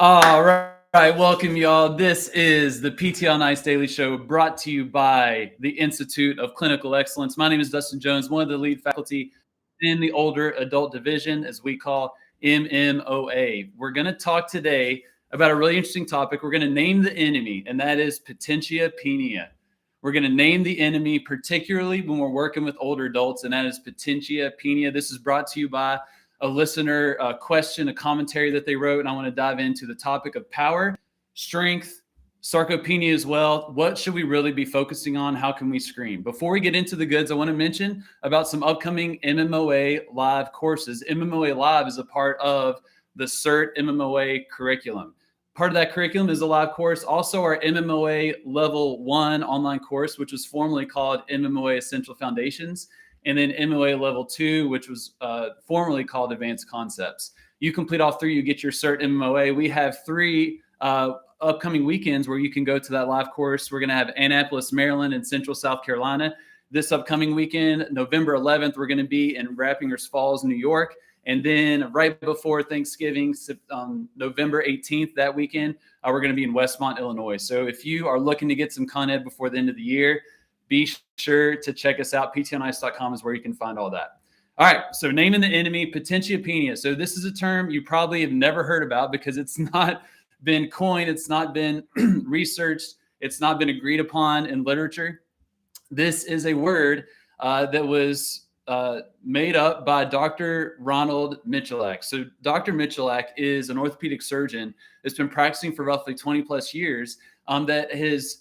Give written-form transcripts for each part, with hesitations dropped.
All right, welcome y'all. This is the PT on Ice Daily Show brought to you by the Institute of Clinical Excellence. My name is Dustin Jones, one of the lead faculty in the older adult division, as we call MMOA. We're going to talk today about a really interesting topic. We're going to name the enemy, and that is Potentiapenia. We're going to name the enemy, particularly when we're working with older adults, and that is Potentiapenia. This is brought to you by a listener question, a commentary that they wrote, and I want to dive into the topic of power, strength, sarcopenia as well. What should we really be focusing on? How can we screen? Before we get into the goods, I want to mention about some upcoming MMOA Live courses. MMOA Live is a part of the CERT MMOA curriculum. Part of that curriculum is a live course. Also, our MMOA Level 1 online course, which was formerly called MMOA Essential Foundations, and then MMOA Level 2, which was formerly called Advanced Concepts. You complete all three, you get your CERT MMOA. We have three upcoming weekends where you can go to that live course. We're going to have Annapolis, Maryland, and Central South Carolina. This upcoming weekend, November 11th, we're going to be in Rappingers Falls, New York. And then right before Thanksgiving, November 18th, that weekend, we're going to be in Westmont, Illinois. So if you are looking to get some Con Ed before the end of the year, be sure to check us out. ptonice.com is where you can find all that. All right, so naming the enemy, Potentiapenia. So this is a term you probably have never heard about because it's not been coined, it's not been researched, it's not been agreed upon in literature. This is a word that was made up by Dr. Ronald Michalak. So Dr. Michalak is an orthopedic surgeon that's been practicing for roughly 20 plus years that has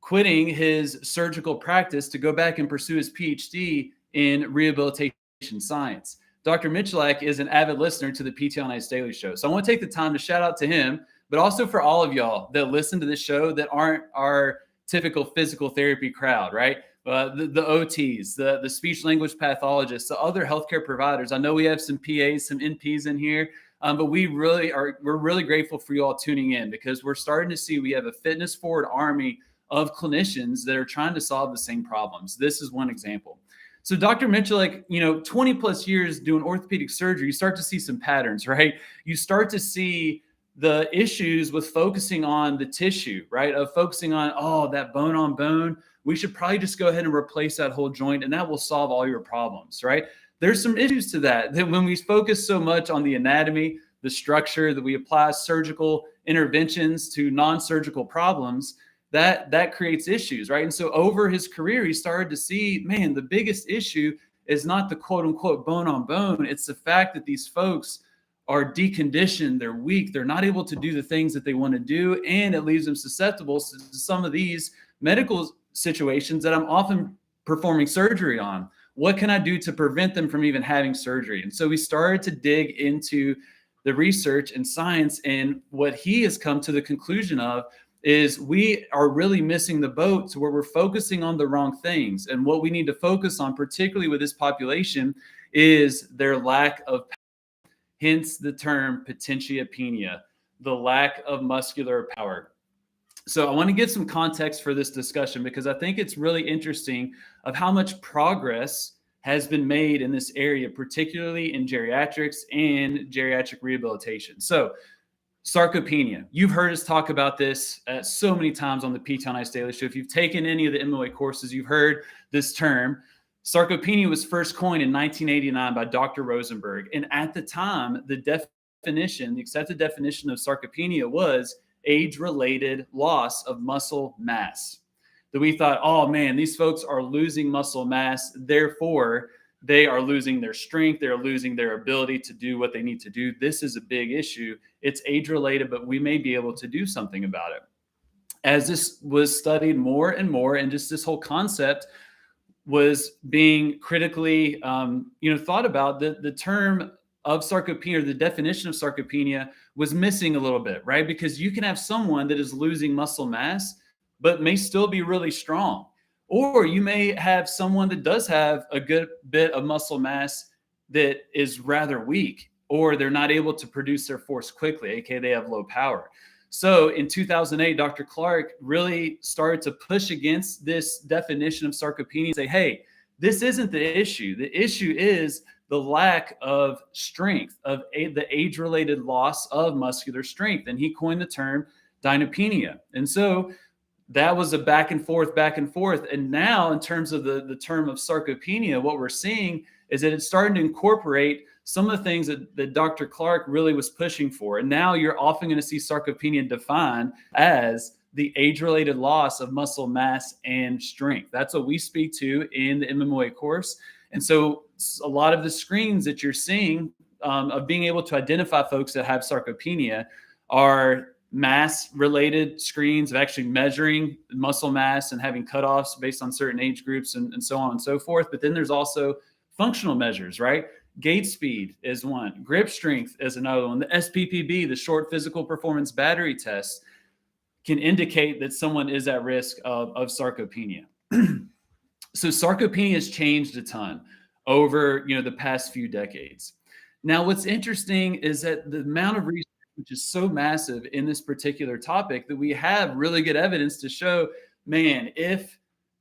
quitting his surgical practice to go back and pursue his PhD in rehabilitation science. Dr. Michalak is an avid listener to the PT on Ice Daily Show. So I want to take the time to shout out to him, but also for all of y'all that listen to this show that aren't our typical physical therapy crowd, right? The OTs, the speech language pathologists, the other healthcare providers. I know we have some PAs, some NPs in here, but we're really grateful for you all tuning in because we're starting to see we have a fitness forward army of clinicians that are trying to solve the same problems. This is one example. So Dr. Michalak, 20 plus years doing orthopedic surgery, you start to see some patterns, right? You start to see the issues with focusing on the tissue, right? Of focusing on, that bone on bone. We should probably just go ahead and replace that whole joint and that will solve all your problems, right? There's some issues to that when we focus so much on the anatomy, the structure, that we apply surgical interventions to non-surgical problems, that creates issues, right? And so over his career, he started to see, man, the biggest issue is not the quote unquote bone on bone. It's the fact that these folks are deconditioned, they're weak, they're not able to do the things that they want to do. And it leaves them susceptible to some of these medical situations that I'm often performing surgery on. What can I do to prevent them from even having surgery? And so we started to dig into the research and science, and what he has come to the conclusion of is we are really missing the boat to where we're focusing on the wrong things. And what we need to focus on, particularly with this population, is their lack of power. Hence the term Potentiapenia, the lack of muscular power. So I want to give some context for this discussion because I think it's really interesting of how much progress has been made in this area, particularly in geriatrics and geriatric rehabilitation. So sarcopenia. You've heard us talk about this so many times on the PT on Ice Daily Show. If you've taken any of the MOA courses, you've heard this term. Sarcopenia was first coined in 1989 by Dr. Rosenberg. And at the time, the accepted definition of sarcopenia was age-related loss of muscle mass. That we thought, oh man, these folks are losing muscle mass, therefore they are losing their strength, they're losing their ability to do what they need to do. This is a big issue. It's age-related, but we may be able to do something about it. As this was studied more and more, and just this whole concept was being critically thought about, the term of sarcopenia, or the definition of sarcopenia, was missing a little bit, right? Because you can have someone that is losing muscle mass, but may still be really strong. Or you may have someone that does have a good bit of muscle mass that is rather weak, or they're not able to produce their force quickly, aka they have low power. So in 2008, Dr. Clark really started to push against this definition of sarcopenia and say, hey, this isn't the issue. The issue is the lack of strength, the age-related loss of muscular strength. And he coined the term dynapenia. And so that was a back and forth, back and forth. And now, in terms of the term of sarcopenia, what we're seeing is that it's starting to incorporate some of the things that Dr. Clark really was pushing for. And now you're often going to see sarcopenia defined as the age-related loss of muscle mass and strength. That's what we speak to in the MMOA course. And so a lot of the screens that you're seeing of being able to identify folks that have sarcopenia are mass-related screens of actually measuring muscle mass and having cutoffs based on certain age groups and so on and so forth. But then there's also functional measures, right? Gait speed is one. Grip strength is another one. The SPPB, the short physical performance battery test, can indicate that someone is at risk of sarcopenia. So sarcopenia has changed a ton over the past few decades. Now, what's interesting is that the amount of research, which is so massive in this particular topic, that we have really good evidence to show, man, if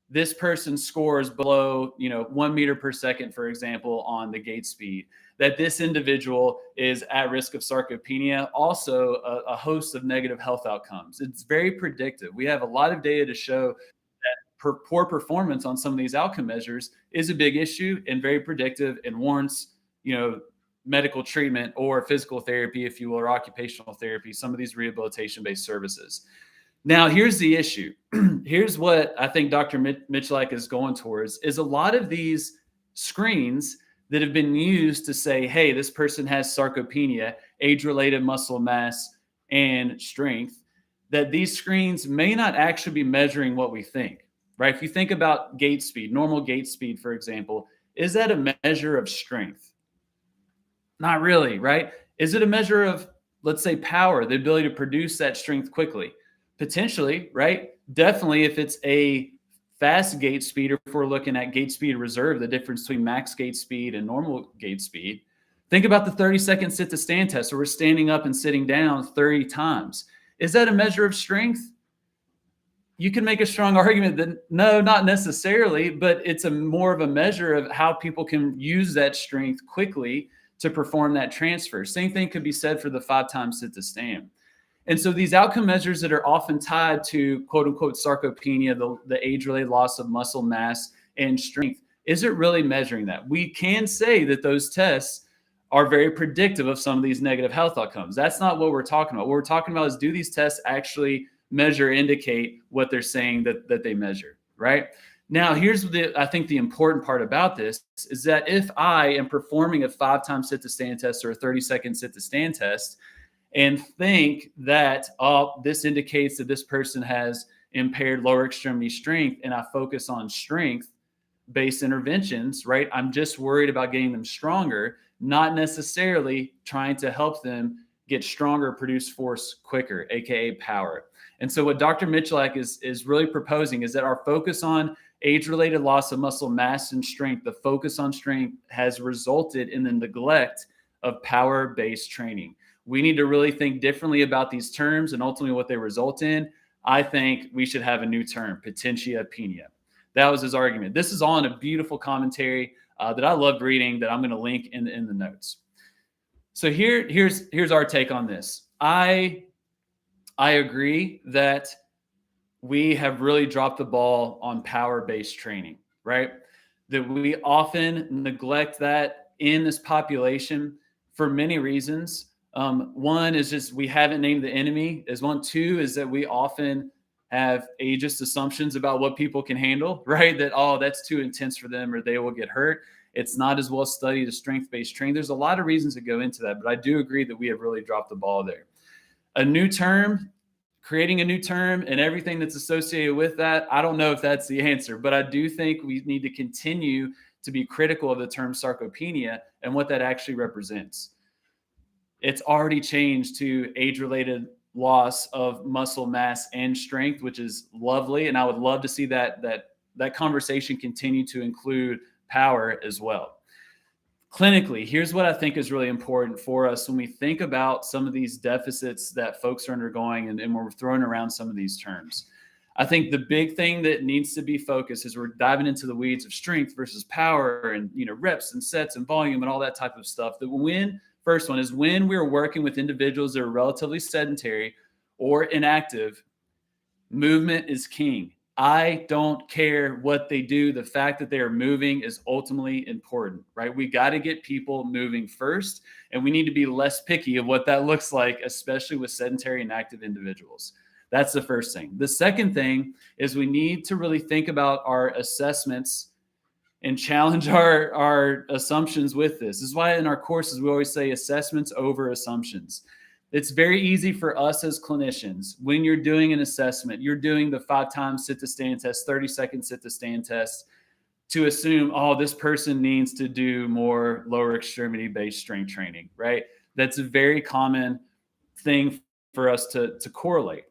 this person scores below 1 meter per second, for example, on the gait speed, that this individual is at risk of sarcopenia. Also, a host of negative health outcomes. It's very predictive. We have a lot of data to show that poor performance on some of these outcome measures is a big issue and very predictive and warrants medical treatment or physical therapy, if you will, or occupational therapy, some of these rehabilitation-based services. Now, here's the issue. Here's what I think Dr. Michalak is going towards, is a lot of these screens that have been used to say, hey, this person has sarcopenia, age-related muscle mass, and strength, that these screens may not actually be measuring what we think, right? If you think about gait speed, normal gait speed, for example, is that a measure of strength? Not really, right? Is it a measure of, let's say, power, the ability to produce that strength quickly? Potentially, right? Definitely, if it's a fast gait speed, or if we're looking at gait speed reserve, the difference between max gait speed and normal gait speed. Think about the 30-second sit to stand test, where we're standing up and sitting down 30 times. Is that a measure of strength? You can make a strong argument that no, not necessarily, but it's more of a measure of how people can use that strength quickly to perform that transfer. Same thing could be said for the 5-time sit to stand. And so these outcome measures that are often tied to quote unquote sarcopenia, the age-related loss of muscle mass and strength, is it really measuring that? We can say that those tests are very predictive of some of these negative health outcomes. That's not what we're talking about. What we're talking about is, do these tests actually measure, indicate what they're saying that they measure, right? Now, here's I think the important part about this is that if I am performing a 5-time sit to stand test or a 30-second sit to stand test, and think that, this indicates that this person has impaired lower extremity strength, and I focus on strength-based interventions, right? I'm just worried about getting them stronger, not necessarily trying to help them get stronger, produce force quicker, aka power. And so what Dr. Michalak is really proposing is that our focus on age-related loss of muscle mass and strength, the focus on strength, has resulted in the neglect of power-based training. We need to really think differently about these terms and ultimately what they result in. I think we should have a new term, Potentiapenia. That was his argument. This is all in a beautiful commentary that I loved reading, that I'm going to link in the notes. So here's our take on this. I agree that we have really dropped the ball on power-based training, right? That we often neglect that in this population for many reasons. One is just we haven't named the enemy is one. Two is that we often have ageist assumptions about what people can handle, right? That, that's too intense for them, or they will get hurt. It's not as well studied as strength-based training. There's a lot of reasons that go into that, but I do agree that we have really dropped the ball there. A new term, creating a new term and everything that's associated with that, I don't know if that's the answer, but I do think we need to continue to be critical of the term sarcopenia and what that actually represents. It's already changed to age-related loss of muscle mass and strength, which is lovely. And I would love to see that conversation continue to include power as well. Clinically, here's what I think is really important for us when we think about some of these deficits that folks are undergoing and we're throwing around some of these terms. I think the big thing that needs to be focused is we're diving into the weeds of strength versus power and reps and sets and volume and all that type of stuff. That when first one is when we're working with individuals that are relatively sedentary or inactive, movement is king. I don't care what they do. The fact that they are moving is ultimately important, right? We got to get people moving first, and we need to be less picky of what that looks like, especially with sedentary and active individuals. That's the first thing. The second thing is we need to really think about our assessments and challenge our assumptions with this. This is why in our courses, we always say assessments over assumptions. It's very easy for us as clinicians, when you're doing an assessment, you're doing the 5 times sit to stand test, 30-second sit to stand test, to assume, oh, this person needs to do more lower extremity based strength training, right? That's a very common thing for us to correlate.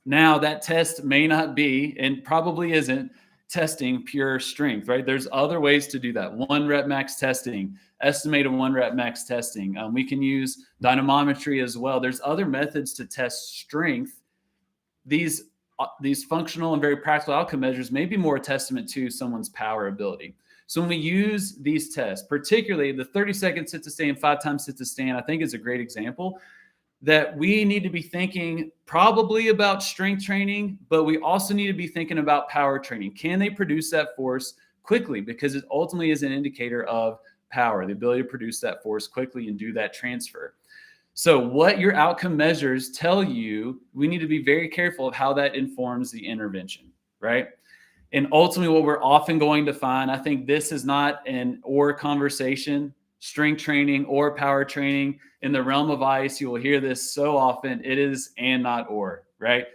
Now, that test may not be, and probably isn't, testing pure strength, right? There's other ways to do that. 1 rep max testing, estimated 1 rep max testing. We can use dynamometry as well. There's other methods to test strength. These functional and very practical outcome measures may be more a testament to someone's power ability. So when we use these tests, particularly the 30-second sit to stand, 5 times sit to stand, I think is a great example that we need to be thinking probably about strength training, but we also need to be thinking about power training. Can they produce that force quickly? Because it ultimately is an indicator of power, the ability to produce that force quickly and do that transfer. So what your outcome measures tell you, we need to be very careful of how that informs the intervention, right? And ultimately what we're often going to find, I think this is not an or conversation, strength training or power training. In the realm of ice, you will hear this so often. It is and not or, right?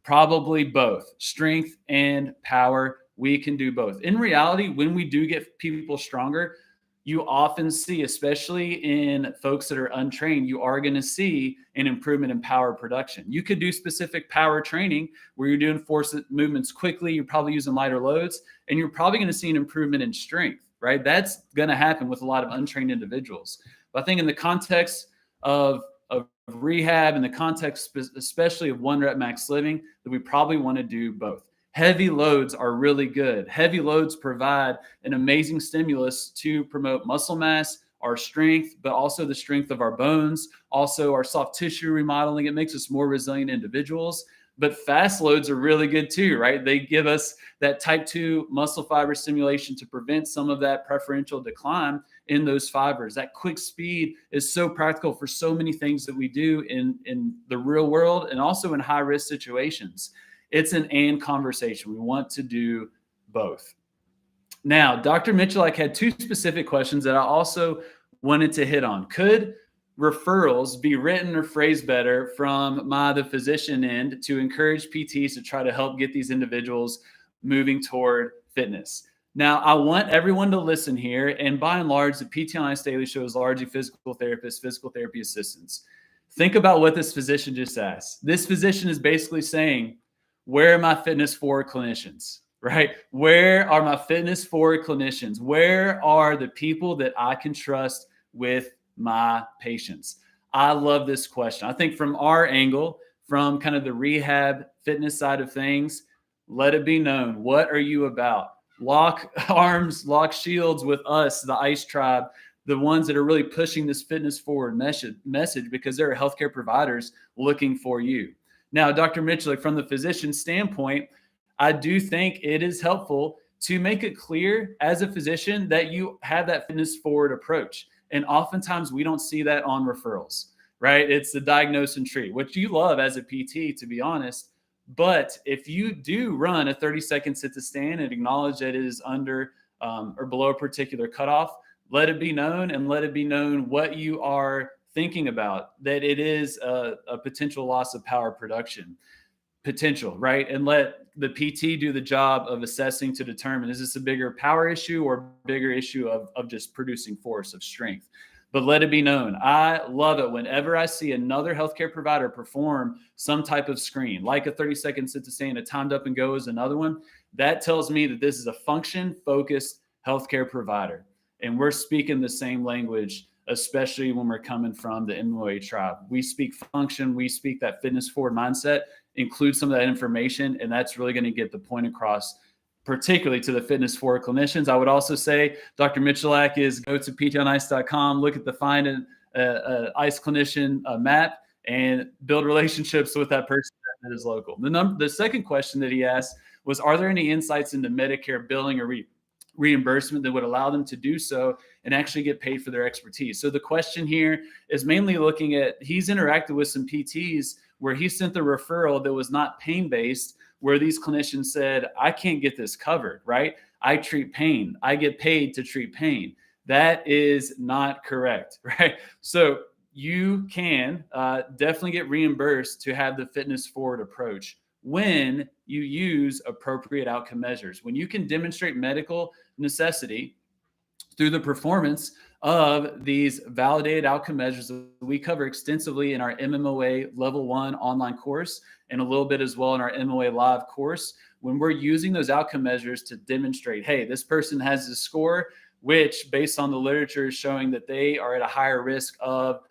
Probably both strength and power. We can do both. In reality, when we do get people stronger, you often see, especially in folks that are untrained, you are going to see an improvement in power production. You could do specific power training where you're doing force movements quickly. You're probably using lighter loads, and you're probably going to see an improvement in strength, right? That's going to happen with a lot of untrained individuals. But I think in the context of rehab, in the context especially of 1 rep max living, that we probably want to do both. Heavy loads are really good. Heavy loads provide an amazing stimulus to promote muscle mass, our strength, but also the strength of our bones, also our soft tissue remodeling. It makes us more resilient individuals. But fast loads are really good too, right? They give us that type 2 muscle fiber stimulation to prevent some of that preferential decline in those fibers. That quick speed is so practical for so many things that we do in the real world and also in high risk situations. It's an and conversation. We want to do both. Now, Dr. Mitchell had 2 specific questions that I also wanted to hit on. Could referrals be written or phrased better from the physician end to encourage PTs to try to help get these individuals moving toward fitness? Now, I want everyone to listen here. And by and large, the PT on Ice Daily Show is largely physical therapists, physical therapy assistants. Think about what this physician just asked. This physician is basically saying, where are my fitness forward clinicians, right? Where are my fitness forward clinicians? Where are the people that I can trust with my patients? I love this question. I think from our angle, from kind of the rehab fitness side of things, let it be known. What are you about? Lock arms, lock shields with us, the ICE tribe, the ones that are really pushing this fitness forward message because there are healthcare providers looking for you. Now, Dr. Mitchell, from the physician standpoint, I do think it is helpful to make it clear as a physician that you have that fitness forward approach. And oftentimes we don't see that on referrals, right? It's the diagnose and treat, which you love as a PT, to be honest. But if you do run a 30-second sit to stand and acknowledge that it is under or below a particular cutoff, let it be known, and let it be known what you are thinking about, that it is a potential loss of power production potential, right? And let the PT do the job of assessing to determine, is this a bigger power issue or bigger issue of just producing force, of strength? But let it be known, I love it whenever I see another healthcare provider perform some type of screen, like a 30-second sit to stand, a timed up and go is another one. That tells me that this is a function-focused healthcare provider. And we're speaking the same language, especially when we're coming from the MOA tribe. We speak function, we speak that fitness forward mindset, include some of that information, and that's really going to get the point across, particularly to the fitness forward clinicians. I would also say Dr. Michalak is go to ptonice.com, look at the find an ICE clinician map, and build relationships with that person that is local. The second question that he asked was, are there any insights into Medicare billing or reimbursement that would allow them to do so and actually get paid for their expertise? So the question here is mainly looking at, he's interacted with some PTs where he sent the referral that was not pain-based, where these clinicians said, I can't get this covered, right? I treat pain. I get paid to treat pain. That is not correct, right? So you can definitely get reimbursed to have the fitness forward approach when you use appropriate outcome measures. When you can demonstrate medical necessity through the performance of these validated outcome measures that we cover extensively in our MMOA Level 1 online course and a little bit as well in our MMOA Live course. When we're using those outcome measures to demonstrate, hey, this person has this score, which based on the literature is showing that they are at a higher risk of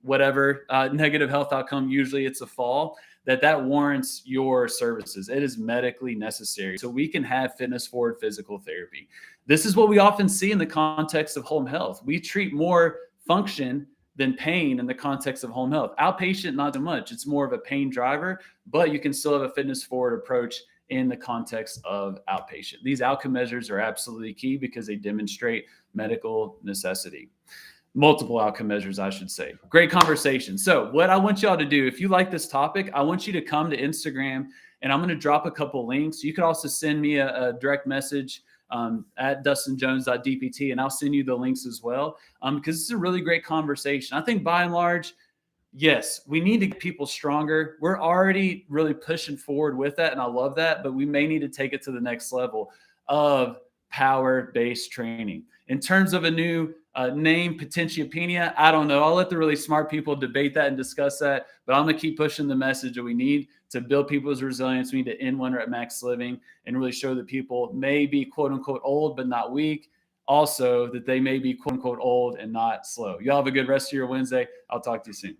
whatever negative health outcome, usually it's a fall, that warrants your services. It is medically necessary. So we can have fitness forward physical therapy. This is what we often see in the context of home health. We treat more function than pain in the context of home health. Outpatient, not so much. It's more of a pain driver, but you can still have a fitness forward approach in the context of outpatient. These outcome measures are absolutely key because they demonstrate medical necessity. Multiple outcome measures, I should say. Great conversation. So what I want y'all to do, if you like this topic, I want you to come to Instagram and I'm going to drop a couple links. You could also send me a direct message at dustinjones.dpt and I'll send you the links as well because this is a really great conversation. I think by and large, yes, we need to get people stronger. We're already really pushing forward with that and I love that, but we may need to take it to the next level of power-based training. In terms of a new name, Potentiapenia, I don't know. I'll let the really smart people debate that and discuss that, but I'm going to keep pushing the message that we need to build people's resilience. We need to end winter at max living and really show that people may be quote unquote old, but not weak. Also that they may be quote unquote old and not slow. Y'all have a good rest of your Wednesday. I'll talk to you soon.